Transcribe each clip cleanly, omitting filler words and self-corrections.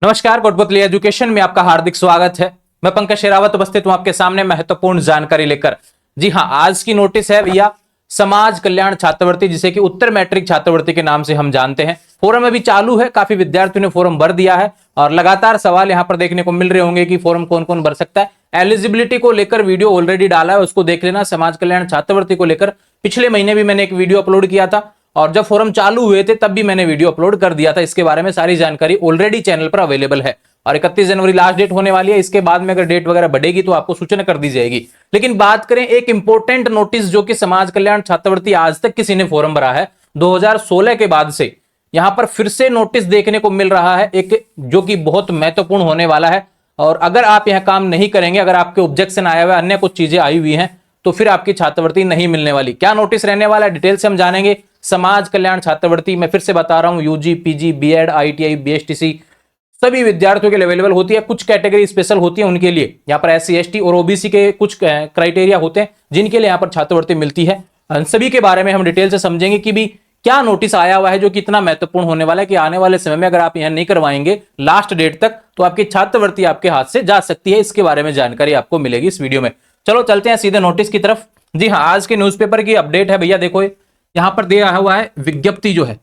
नमस्कार, कोटपुतली एजुकेशन में आपका हार्दिक स्वागत है। मैं पंकज शेरावत उपस्थित हूं आपके सामने महत्वपूर्ण जानकारी लेकर। जी हां, आज की नोटिस है भैया समाज कल्याण छात्रवृत्ति, जिसे कि उत्तर मैट्रिक छात्रवृत्ति के नाम से हम जानते हैं। फोरम अभी चालू है, काफी विद्यार्थियों ने फोरम भर दिया है और लगातार सवाल यहां पर देखने को मिल रहे होंगे कि फोरम कौन कौन भर सकता है। एलिजिबिलिटी को लेकर वीडियो ऑलरेडी डाला है, उसको देख लेना। समाज कल्याण छात्रवृत्ति को लेकर पिछले महीने भी मैंने एक वीडियो अपलोड किया था और जब फोरम चालू हुए थे तब भी मैंने वीडियो अपलोड कर दिया था। इसके बारे में सारी जानकारी ऑलरेडी चैनल पर अवेलेबल है और 31 जनवरी लास्ट डेट होने वाली है। इसके बाद में अगर डेट वगैरह बढ़ेगी तो आपको सूचना कर दी जाएगी। लेकिन बात करें एक इंपॉर्टेंट नोटिस जो कि समाज कल्याण छात्रवृत्ति आज तक किसी ने फॉर्म भरा है 2016 के बाद से, यहां पर फिर से नोटिस देखने को मिल रहा है एक, जो कि बहुत महत्वपूर्ण होने वाला है। और अगर आप यह काम नहीं करेंगे, अगर आपके ऑब्जेक्शन आया हुआ है, अन्य कुछ चीजें आई हुई हैं, तो फिर आपकी छात्रवृत्ति नहीं मिलने वाली। क्या नोटिस रहने वाला है, डिटेल से हम जानेंगे। समाज कल्याण छात्रवृत्ति मैं फिर से बता रहा हूं, UG, PG, BEd, ITI, BSTC सभी विद्यार्थियों के लिए अवेलेबल होती है। कुछ कैटेगरी स्पेशल होती है उनके लिए, यहाँ पर एससी, एसटी और ओबीसी के कुछ क्राइटेरिया होते हैं जिनके लिए यहाँ पर छात्रवृत्ति मिलती है। सभी के बारे में हम डिटेल से समझेंगे कि भी क्या नोटिस आया हुआ है जो कि इतना महत्वपूर्ण होने वाला है कि आने वाले समय में अगर आप यहां नहीं करवाएंगे लास्ट डेट तक तो आपकी छात्रवृत्ति आपके हाथ से जा सकती है। इसके बारे में जानकारी आपको मिलेगी इस वीडियो में। चलो चलते हैं सीधे नोटिस की तरफ। जी हाँ, आज के न्यूज़पेपर की अपडेट है भैया। देखो यहां पर दिया हुआ है विज्ञप्ति जो है,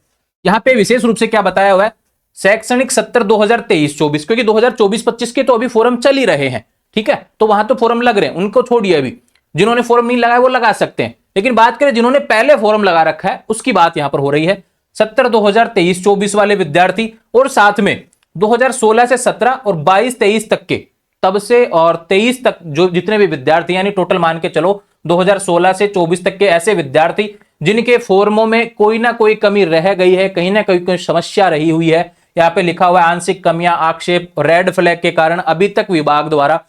यहां पे विशेष रूप से क्या बताया हुआ है, शैक्षणिक सत्र 2023-24, क्योंकि 2024-25 के तो अभी फोरम चल ही रहे हैं, ठीक है, तो वहां तो फोरम लग रहे हैं, उनको छोड़िए। अभी जिन्होंने फोरम नहीं लगाया वो लगा सकते हैं, लेकिन बात करें जिन्होंने पहले फोरम लगा रखा है उसकी बात यहां पर हो रही है। सत्र 2023-24 वाले विद्यार्थी और साथ में 2016 से 17 और 22-23 तक के, तब से और 23 तक जो जितने भी विद्यार्थी, यानी टोटल मान के चलो 2016 से 24 तक के ऐसे विद्यार्थी जिनके फॉर्मों में कोई ना कोई कमी रह गई है, कहीं ना कहीं कोई समस्या रही हुई है, यहाँ पे लिखा हुआ है आंशिक कमियां, आक्षेप, रेड फ्लैग के कारण अभी तक विभाग द्वारा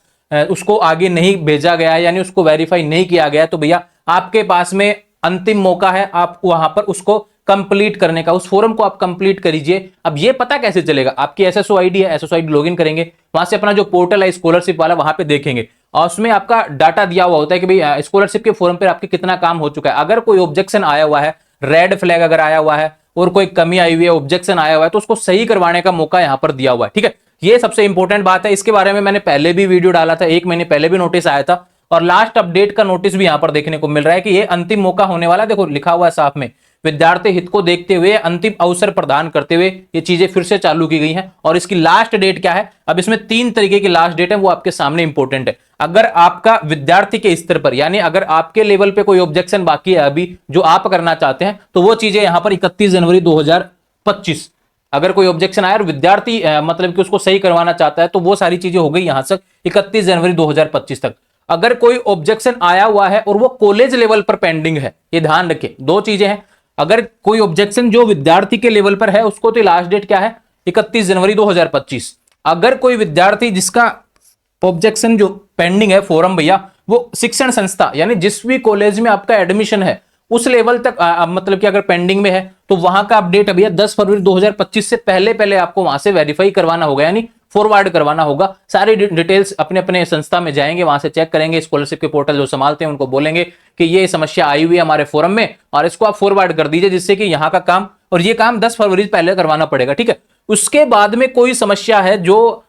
उसको आगे नहीं भेजा गया है, यानी उसको वेरीफाई नहीं किया गया, तो भैया आपके पास में अंतिम मौका है आप वहां पर उसको कंप्लीट करने का। उस फॉर्म को आप कंप्लीट करिए। अब ये पता कैसे चलेगा, आपकी एसएसओ आईडी है, एसएसओ आईडी लॉगिन करेंगे, वहां से अपना जो पोर्टल है स्कॉलरशिप वाला वहां पे देखेंगे और उसमें आपका डाटा दिया हुआ होता है कि भाई स्कॉलरशिप के फॉर्म पर आपके कितना काम हो चुका है। अगर कोई ऑब्जेक्शन आया हुआ है, रेड फ्लैग अगर आया हुआ है और कोई कमी आई हुई है, ऑब्जेक्शन आया हुआ है, तो उसको सही करवाने का मौका यहां पर दिया हुआ है, ठीक है। ये सबसे इंपॉर्टेंट बात है। इसके बारे में मैंने पहले भी वीडियो डाला था, 1 महीने पहले भी नोटिस आया था और लास्ट अपडेट का नोटिस भी यहां पर देखने को मिल रहा है कि ये अंतिम मौका होने वाला है। देखो लिखा हुआ है साफ में, विद्यार्थी हित को देखते हुए अंतिम अवसर प्रदान करते हुए ये चीजें फिर से चालू की गई हैं। और इसकी लास्ट डेट क्या है, अब इसमें 3 तरीके की लास्ट डेट है, वो आपके सामने इंपॉर्टेंट है। अगर आपका विद्यार्थी के स्तर पर, यानी अगर आपके लेवल पे कोई ऑब्जेक्शन बाकी है अभी जो आप करना चाहते हैं, तो वो चीजें यहां पर 31 जनवरी 2025, अगर कोई ऑब्जेक्शन आया और विद्यार्थी मतलब कि उसको सही करवाना चाहता है तो वो सारी चीजें हो गई यहां से 31 जनवरी 2025 तक। अगर कोई ऑब्जेक्शन आया हुआ है और वो कॉलेज लेवल पर पेंडिंग है, ये ध्यान रखें, 2 चीजें हैं। अगर कोई ऑब्जेक्शन जो विद्यार्थी के लेवल पर है उसको, तो लास्ट डेट क्या है 31 जनवरी 2025। अगर कोई विद्यार्थी जिसका ऑब्जेक्शन जो पेंडिंग है फॉरम भैया, वो शिक्षण संस्था यानी जिस भी कॉलेज में आपका एडमिशन है उस लेवल तक मतलब कि अगर पेंडिंग में है तो वहां का अपडेट भैया 10 फरवरी 2025 से पहले पहले आपको वहां से वेरीफाई करवाना होगा, यानी फॉरवर्ड करवाना होगा। सारी डिटेल्स अपने अपने संस्था में जाएंगे, वहां से चेक करेंगे, स्कॉलरशिप के पोर्टल जो संभालते हैं उनको बोलेंगे कि ये समस्या आई हुई है हमारे फोरम में और इसको आप फॉरवर्ड कर दीजिए, जिससे कि यहाँ का काम, और ये काम 10 फरवरी पहले करवाना पड़ेगा, ठीक है। उसके बाद में कोई समस्या है जो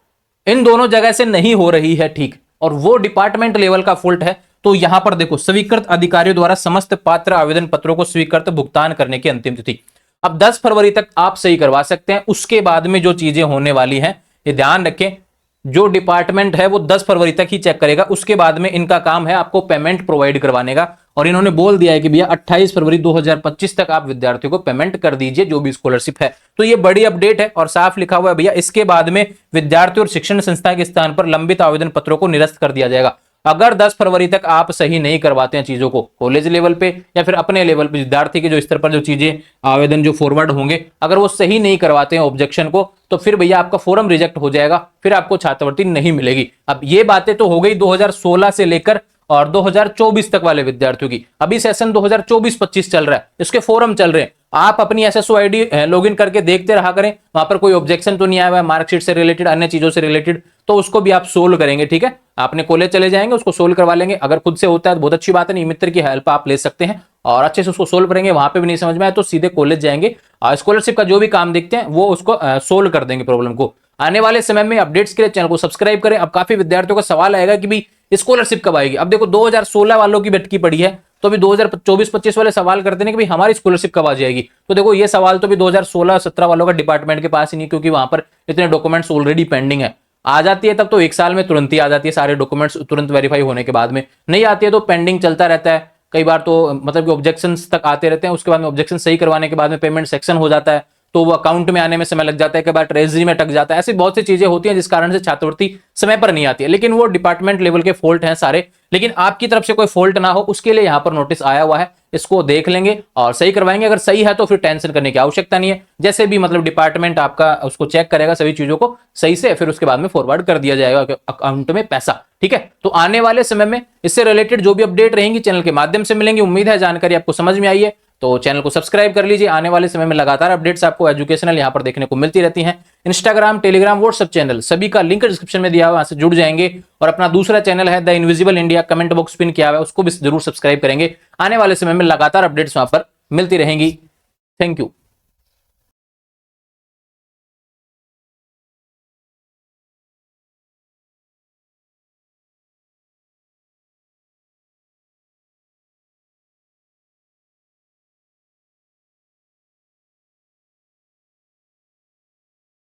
इन दोनों जगह से नहीं हो रही है, ठीक, और वो डिपार्टमेंट लेवल का फॉल्ट है, तो यहां पर देखो स्वीकृत अधिकारियों द्वारा समस्त पात्र आवेदन पत्रों को स्वीकृत भुगतान करने की अंतिम तिथि अब 10 फरवरी तक आप सही करवा सकते हैं। उसके बाद में जो चीजें होने वाली हैं ये ध्यान रखें, जो डिपार्टमेंट है वो 10 फरवरी तक ही चेक करेगा। उसके बाद में इनका काम है आपको पेमेंट प्रोवाइड करवाने का, और इन्होंने बोल दिया है कि भैया 28 फरवरी 2025 तक आप विद्यार्थियों को पेमेंट कर दीजिए जो भी स्कॉलरशिप है। तो ये बड़ी अपडेट है और साफ लिखा हुआ है भैया, इसके बाद में विद्यार्थी और शिक्षण संस्था के स्थान पर लंबित आवेदन पत्रों को निरस्त कर दिया जाएगा। अगर 10 फरवरी तक आप सही नहीं करवाते हैं चीजों को कॉलेज लेवल पे या फिर अपने लेवल पे, विद्यार्थी के जो स्तर पर जो चीजें आवेदन जो फॉरवर्ड होंगे, अगर वो सही नहीं करवाते हैं ऑब्जेक्शन को, तो फिर भैया आपका फॉरम रिजेक्ट हो जाएगा, फिर आपको छात्रवृत्ति नहीं मिलेगी। अब ये बातें तो हो गई 2016 से लेकर और 2024 तक वाले विद्यार्थियों की। अभी सेशन 2024-25 चल रहा है, इसके फॉरम चल रहे हैं। आप अपनी एसएसओ आईडी लॉगिन करके देखते रहा करें, वहां पर कोई ऑब्जेक्शन तो नहीं आया हुआ है मार्कशीट से रिलेटेड, अन्य चीजों से रिलेटेड, तो उसको भी आप सोल्व करेंगे, ठीक है। अपने कॉलेज चले जाएंगे, उसको सोल्व करवा लेंगे। अगर खुद से होता है तो बहुत अच्छी बात है, नहीं मित्र की हेल्प आप ले सकते हैं और अच्छे से उसको सोल्व करेंगे। वहां पे भी नहीं समझ में आए तो सीधे कॉलेज जाएंगे और स्कॉलरशिप का जो भी काम देखते हैं वो उसको सोल्व कर देंगे प्रॉब्लम को। आने वाले समय में अपडेट्स के लिए चैनल को सब्सक्राइब करें। अब काफी विद्यार्थियों का सवाल आएगा कि भाई स्कॉलरशिप कब आएगी। अब देखो 2016 वालों की भटकी पड़ी है, तो अभी 2024-25 वाले सवाल करते हैं कि भाई हमारी स्कॉलरशिप कब आ जाएगी। तो देखो ये सवाल तो भी 2016-17 वालों का डिपार्टमेंट के पास ही नहीं, क्योंकि वहां पर इतने डॉक्यूमेंट्स ऑलरेडी पेंडिंग है। आ जाती है तब तो एक साल में तुरंत ही आ जाती है, सारे डॉक्यूमेंट्स तुरंत वेरीफाई होने के बाद में। नहीं आती है तो पेंडिंग चलता रहता है, कई बार तो मतलब कि ऑब्जेक्शंस तक आते रहते हैं। उसके बाद में ऑब्जेक्शन सही करवाने के बाद में पेमेंट सेक्शन हो जाता है, तो वो अकाउंट में आने में समय लग जाता है, कई बार ट्रेजरी में अटक जाता है। ऐसी बहुत सी चीजें होती हैं जिस कारण से छात्रवृत्ति समय पर नहीं आती है। लेकिन वो डिपार्टमेंट लेवल के फॉल्ट हैं सारे, लेकिन आपकी तरफ से कोई फॉल्ट ना हो उसके लिए यहाँ पर नोटिस आया हुआ है, इसको देख लेंगे और सही करवाएंगे। अगर सही है तो फिर टेंशन करने की आवश्यकता नहीं है, जैसे भी मतलब डिपार्टमेंट आपका उसको चेक करेगा सभी चीजों को सही से, फिर उसके बाद में फॉरवर्ड कर दिया जाएगा अकाउंट में पैसा। ठीक है, तो आने वाले समय में इससे रिलेटेड जो भी अपडेट रहेंगी चैनल के माध्यम से मिलेंगी। उम्मीद है जानकारी आपको समझ में आई है, तो चैनल को सब्सक्राइब कर लीजिए। आने वाले समय में लगातार अपडेट्स आपको एजुकेशनल यहां पर देखने को मिलती रहती हैं। इंस्टाग्राम, टेलीग्राम, व्हाट्सएप चैनल सभी का लिंक डिस्क्रिप्शन में दिया हुआ है, वहां से जुड़ जाएंगे। और अपना दूसरा चैनल है the invisible India, comment box pin किया हुआ है, उसको भी जरूर सब्सक्राइब करेंगे। आने वाले समय में लगातार अपडेट्स वहां पर मिलती रहेंगी। Thank you.